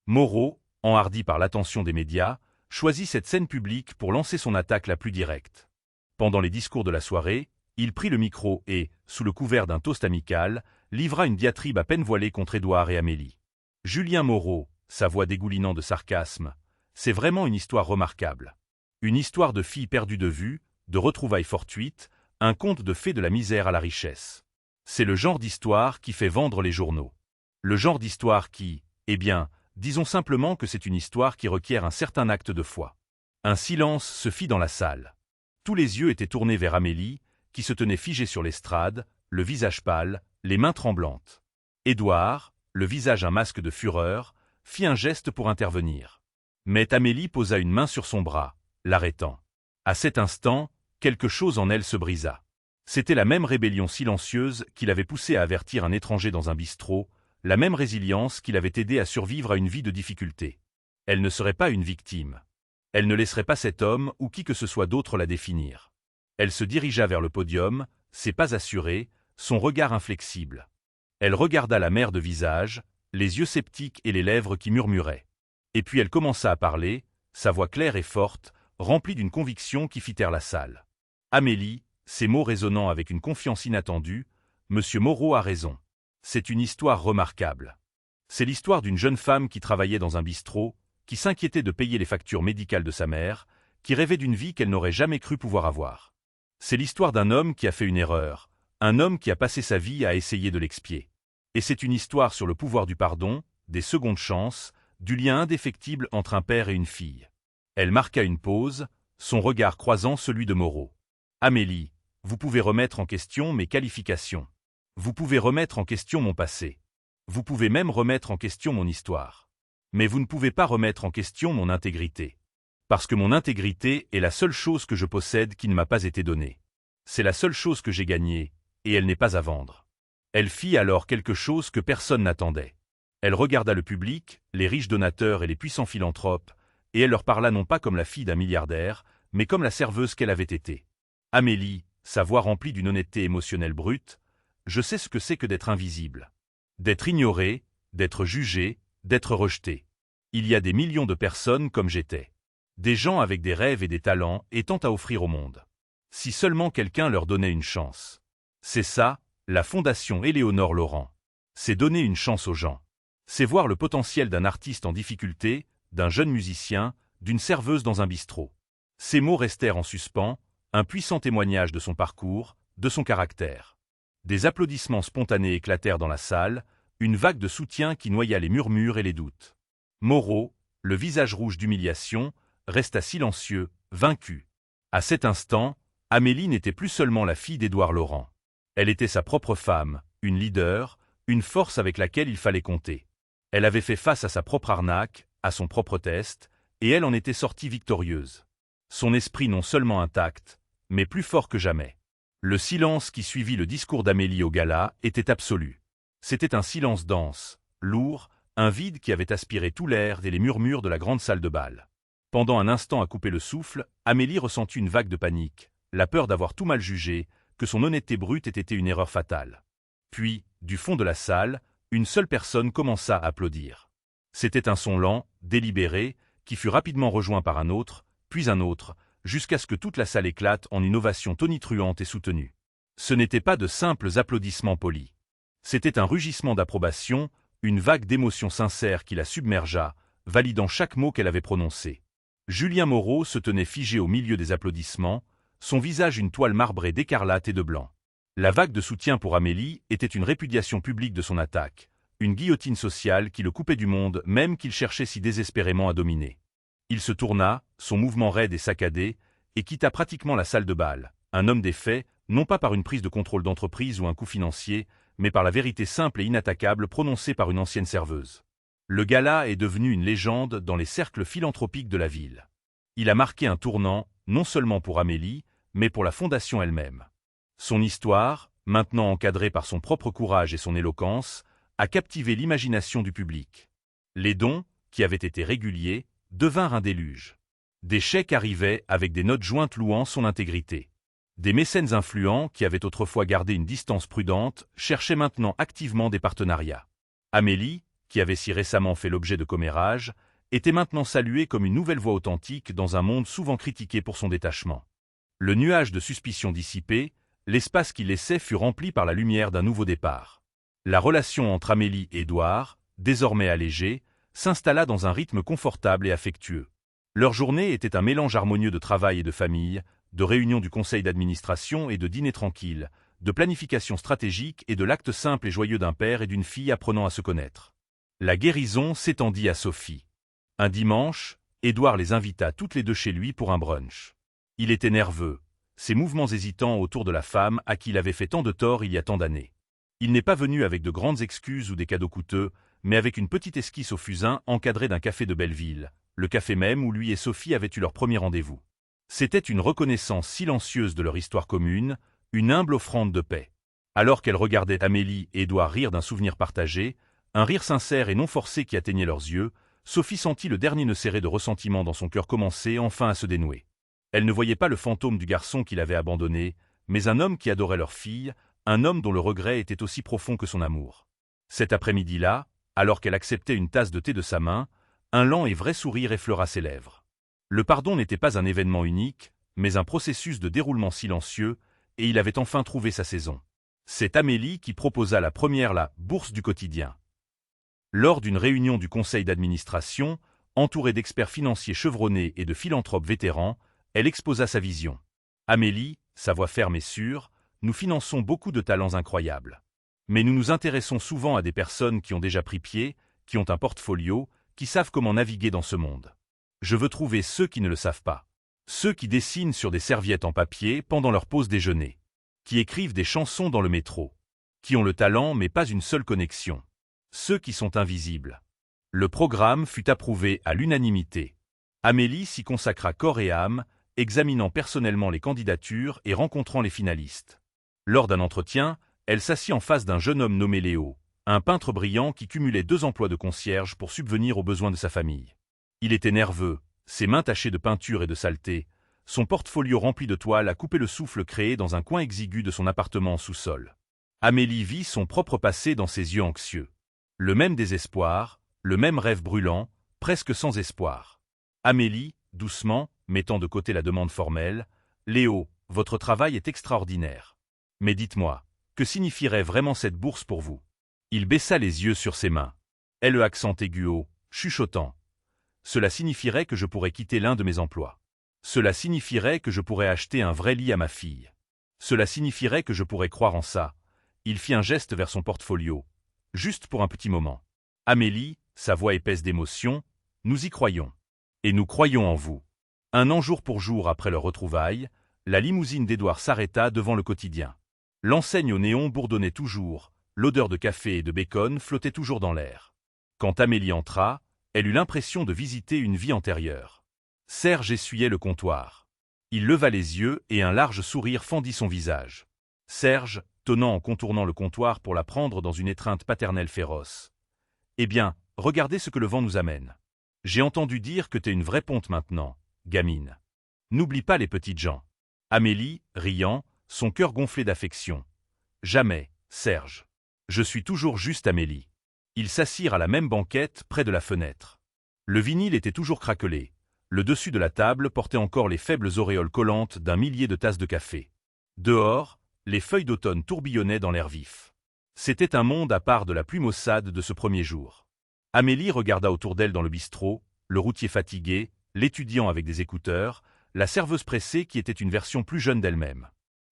Moreau, enhardi par l'attention des médias, choisit cette scène publique pour lancer son attaque la plus directe. Pendant les discours de la soirée, il prit le micro et, sous le couvert d'un toast amical, livra une diatribe à peine voilée contre Édouard et Amélie. Julien Moreau, sa voix dégoulinant de sarcasme, c'est vraiment une histoire remarquable. Une histoire de fille perdue de vue, de retrouvailles fortuites, un conte de fées de la misère à la richesse. C'est le genre d'histoire qui fait vendre les journaux. Le genre d'histoire qui, disons simplement que c'est une histoire qui requiert un certain acte de foi. Un silence se fit dans la salle. Tous les yeux étaient tournés vers Amélie, qui se tenait figée sur l'estrade, le visage pâle, les mains tremblantes. Édouard, le visage un masque de fureur, fit un geste pour intervenir. Mais Amélie posa une main sur son bras, l'arrêtant. À cet instant, quelque chose en elle se brisa. C'était la même rébellion silencieuse qui l'avait poussée à avertir un étranger dans un bistrot, la même résilience qui l'avait aidé à survivre à une vie de difficulté. Elle ne serait pas une victime. Elle ne laisserait pas cet homme ou qui que ce soit d'autre la définir. Elle se dirigea vers le podium, ses pas assurés, son regard inflexible. Elle regarda la mère de visage, les yeux sceptiques et les lèvres qui murmuraient. Et puis elle commença à parler, sa voix claire et forte, remplie d'une conviction qui fit taire la salle. Amélie, ces mots résonnant avec une confiance inattendue, Monsieur Moreau a raison. C'est une histoire remarquable. C'est l'histoire d'une jeune femme qui travaillait dans un bistrot, qui s'inquiétait de payer les factures médicales de sa mère, qui rêvait d'une vie qu'elle n'aurait jamais cru pouvoir avoir. C'est l'histoire d'un homme qui a fait une erreur, un homme qui a passé sa vie à essayer de l'expier. Et c'est une histoire sur le pouvoir du pardon, des secondes chances, du lien indéfectible entre un père et une fille. Elle marqua une pause, son regard croisant celui de Moreau. « Amélie, vous pouvez remettre en question mes qualifications. Vous pouvez remettre en question mon passé. Vous pouvez même remettre en question mon histoire. Mais vous ne pouvez pas remettre en question mon intégrité. Parce que mon intégrité est la seule chose que je possède qui ne m'a pas été donnée. C'est la seule chose que j'ai gagnée, et elle n'est pas à vendre. » Elle fit alors quelque chose que personne n'attendait. Elle regarda le public, les riches donateurs et les puissants philanthropes, et elle leur parla non pas comme la fille d'un milliardaire, mais comme la serveuse qu'elle avait été. « Amélie, sa voix remplie d'une honnêteté émotionnelle brute, je sais ce que c'est que d'être invisible. D'être ignoré, d'être jugé, d'être rejeté. Il y a des millions de personnes comme j'étais. Des gens avec des rêves et des talents étant à offrir au monde. Si seulement quelqu'un leur donnait une chance. C'est ça, la Fondation Éléonore Laurent. C'est donner une chance aux gens. C'est voir le potentiel d'un artiste en difficulté, d'un jeune musicien, d'une serveuse dans un bistrot. » Ces mots restèrent en suspens, un puissant témoignage de son parcours, de son caractère. Des applaudissements spontanés éclatèrent dans la salle, une vague de soutien qui noya les murmures et les doutes. Moreau, le visage rouge d'humiliation, resta silencieux, vaincu. À cet instant, Amélie n'était plus seulement la fille d'Édouard Laurent. Elle était sa propre femme, une leader, une force avec laquelle il fallait compter. Elle avait fait face à sa propre arnaque, à son propre test, et elle en était sortie victorieuse. Son esprit non seulement intact, mais plus fort que jamais. Le silence qui suivit le discours d'Amélie au gala était absolu. C'était un silence dense, lourd, un vide qui avait aspiré tout l'air et les murmures de la grande salle de bal. Pendant un instant à couper le souffle, Amélie ressentit une vague de panique, la peur d'avoir tout mal jugé, que son honnêteté brute ait été une erreur fatale. Puis, du fond de la salle, une seule personne commença à applaudir. C'était un son lent, délibéré, qui fut rapidement rejoint par un autre, puis un autre, jusqu'à ce que toute la salle éclate en une ovation tonitruante et soutenue. Ce n'étaient pas de simples applaudissements polis. C'était un rugissement d'approbation, une vague d'émotion sincère qui la submergea, validant chaque mot qu'elle avait prononcé. Julien Moreau se tenait figé au milieu des applaudissements, son visage une toile marbrée d'écarlate et de blanc. La vague de soutien pour Amélie était une répudiation publique de son attaque, une guillotine sociale qui le coupait du monde même qu'il cherchait si désespérément à dominer. Il se tourna, son mouvement raide et saccadé, et quitta pratiquement la salle de bal, un homme des faits, non pas par une prise de contrôle d'entreprise ou un coup financier, mais par la vérité simple et inattaquable prononcée par une ancienne serveuse. Le gala est devenu une légende dans les cercles philanthropiques de la ville. Il a marqué un tournant, non seulement pour Amélie, mais pour la fondation elle-même. Son histoire, maintenant encadrée par son propre courage et son éloquence, a captivé l'imagination du public. Les dons, qui avaient été réguliers, devinrent un déluge. Des chèques arrivaient avec des notes jointes louant son intégrité. Des mécènes influents, qui avaient autrefois gardé une distance prudente, cherchaient maintenant activement des partenariats. Amélie, qui avait si récemment fait l'objet de commérages, était maintenant saluée comme une nouvelle voix authentique dans un monde souvent critiqué pour son détachement. Le nuage de suspicion dissipé, l'espace qu'il laissait fut rempli par la lumière d'un nouveau départ. La relation entre Amélie et Édouard, désormais allégée, s'installa dans un rythme confortable et affectueux. Leur journée était un mélange harmonieux de travail et de famille, de réunions du conseil d'administration et de dîners tranquilles, de planification stratégique et de l'acte simple et joyeux d'un père et d'une fille apprenant à se connaître. La guérison s'étendit à Sophie. Un dimanche, Édouard les invita toutes les deux chez lui pour un brunch. Il était nerveux, ses mouvements hésitants autour de la femme à qui il avait fait tant de tort il y a tant d'années. Il n'est pas venu avec de grandes excuses ou des cadeaux coûteux, mais avec une petite esquisse au fusain encadrée d'un café de Belleville, le café même où lui et Sophie avaient eu leur premier rendez-vous. C'était une reconnaissance silencieuse de leur histoire commune, une humble offrande de paix. Alors qu'elle regardait Amélie et Édouard rire d'un souvenir partagé, un rire sincère et non forcé qui atteignait leurs yeux, Sophie sentit le dernier nœud serré de ressentiment dans son cœur commencer enfin à se dénouer. Elle ne voyait pas le fantôme du garçon qui l'avait abandonné, mais un homme qui adorait leur fille, un homme dont le regret était aussi profond que son amour. Cet après-midi-là, alors qu'elle acceptait une tasse de thé de sa main, un lent et vrai sourire effleura ses lèvres. Le pardon n'était pas un événement unique, mais un processus de déroulement silencieux, et il avait enfin trouvé sa saison. C'est Amélie qui proposa la première la bourse du quotidien. Lors d'une réunion du conseil d'administration, entourée d'experts financiers chevronnés et de philanthropes vétérans, elle exposa sa vision. Amélie, sa voix ferme et sûre, nous finançons beaucoup de talents incroyables. Mais nous nous intéressons souvent à des personnes qui ont déjà pris pied, qui ont un portfolio, qui savent comment naviguer dans ce monde. Je veux trouver ceux qui ne le savent pas. Ceux qui dessinent sur des serviettes en papier pendant leur pause déjeuner. Qui écrivent des chansons dans le métro. Qui ont le talent mais pas une seule connexion. Ceux qui sont invisibles. Le programme fut approuvé à l'unanimité. Amélie s'y consacra corps et âme, examinant personnellement les candidatures et rencontrant les finalistes. Lors d'un entretien, elle s'assit en face d'un jeune homme nommé Léo, un peintre brillant qui cumulait 2 emplois de concierge pour subvenir aux besoins de sa famille. Il était nerveux, ses mains tachées de peinture et de saleté, son portfolio rempli de toiles a coupé le souffle créé dans un coin exigu de son appartement en sous-sol. Amélie vit son propre passé dans ses yeux anxieux. Le même désespoir, le même rêve brûlant, presque sans espoir. Amélie, doucement, mettant de côté la demande formelle, « Léo, votre travail est extraordinaire. Mais dites-moi, que signifierait vraiment cette bourse pour vous ?» Il baissa les yeux sur ses mains. Et le accent aigu haut, chuchotant. « Cela signifierait que je pourrais quitter l'un de mes emplois. Cela signifierait que je pourrais acheter un vrai lit à ma fille. Cela signifierait que je pourrais croire en ça. » Il fit un geste vers son portfolio. « Juste pour un petit moment. Amélie, sa voix épaisse d'émotion, nous y croyons. Et nous croyons en vous. » Un an jour pour jour après leur retrouvaille, la limousine d'Édouard s'arrêta devant le quotidien. L'enseigne au néon bourdonnait toujours, l'odeur de café et de bacon flottait toujours dans l'air. Quand Amélie entra, elle eut l'impression de visiter une vie antérieure. Serge essuyait le comptoir. Il leva les yeux et un large sourire fendit son visage. Serge, tonnant en contournant le comptoir pour la prendre dans une étreinte paternelle féroce. « Eh bien, regardez ce que le vent nous amène. J'ai entendu dire que t'es une vraie ponte maintenant, gamine. N'oublie pas les petites gens. » Amélie, riant, son cœur gonflé d'affection. « Jamais, Serge. Je suis toujours juste Amélie. » Ils s'assirent à la même banquette près de la fenêtre. Le vinyle était toujours craquelé. Le dessus de la table portait encore les faibles auréoles collantes d'un millier de tasses de café. Dehors, les feuilles d'automne tourbillonnaient dans l'air vif. C'était un monde à part de la pluie maussade de ce premier jour. Amélie regarda autour d'elle dans le bistrot, le routier fatigué, l'étudiant avec des écouteurs, la serveuse pressée qui était une version plus jeune d'elle-même.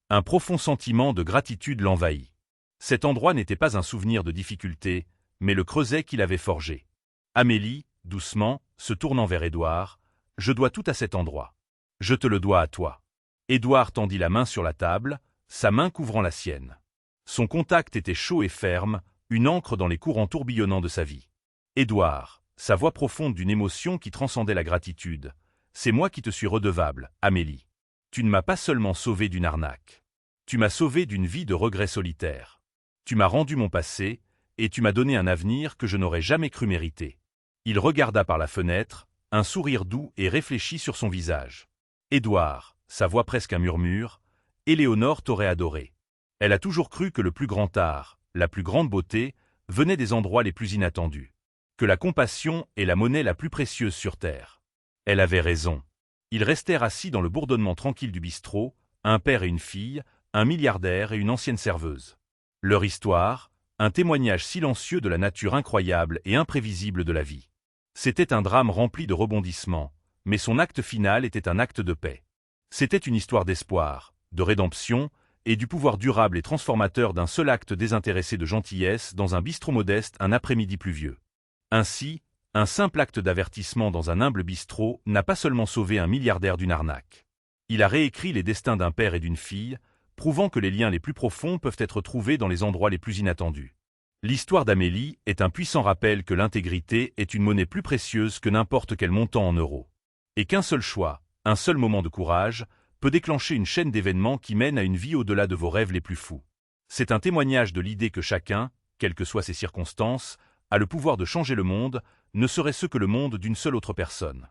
Un profond sentiment de gratitude l'envahit. Cet endroit n'était pas un souvenir de difficulté, mais le creuset qu'il avait forgé. Amélie, doucement, se tournant vers Édouard, « Je dois tout à cet endroit. Je te le dois à toi. » Édouard tendit la main sur la table, sa main couvrant la sienne. Son contact était chaud et ferme, une encre dans les courants tourbillonnants de sa vie. « Édouard, sa voix profonde d'une émotion qui transcendait la gratitude. C'est moi qui te suis redevable, Amélie. Tu ne m'as pas seulement sauvé d'une arnaque. Tu m'as sauvé d'une vie de regrets solitaires. Tu m'as rendu mon passé, et tu m'as donné un avenir que je n'aurais jamais cru mériter. » Il regarda par la fenêtre, un sourire doux et réfléchi sur son visage. « Édouard, sa voix presque un murmure, Éléonore t'aurait adoré. Elle a toujours cru que le plus grand art, la plus grande beauté, venait des endroits les plus inattendus. Que la compassion est la monnaie la plus précieuse sur terre. Elle avait raison. » Ils restèrent assis dans le bourdonnement tranquille du bistrot, un père et une fille, un milliardaire et une ancienne serveuse. Leur histoire, un témoignage silencieux de la nature incroyable et imprévisible de la vie. C'était un drame rempli de rebondissements, mais son acte final était un acte de paix. C'était une histoire d'espoir, de rédemption, et du pouvoir durable et transformateur d'un seul acte désintéressé de gentillesse dans un bistrot modeste un après-midi pluvieux. Ainsi, un simple acte d'avertissement dans un humble bistrot n'a pas seulement sauvé un milliardaire d'une arnaque. Il a réécrit les destins d'un père et d'une fille, prouvant que les liens les plus profonds peuvent être trouvés dans les endroits les plus inattendus. L'histoire d'Amélie est un puissant rappel que l'intégrité est une monnaie plus précieuse que n'importe quel montant en euros. Et qu'un seul choix, un seul moment de courage, peut déclencher une chaîne d'événements qui mène à une vie au-delà de vos rêves les plus fous. C'est un témoignage de l'idée que chacun, quelles que soient ses circonstances, a le pouvoir de changer le monde, ne serait-ce que le monde d'une seule autre personne.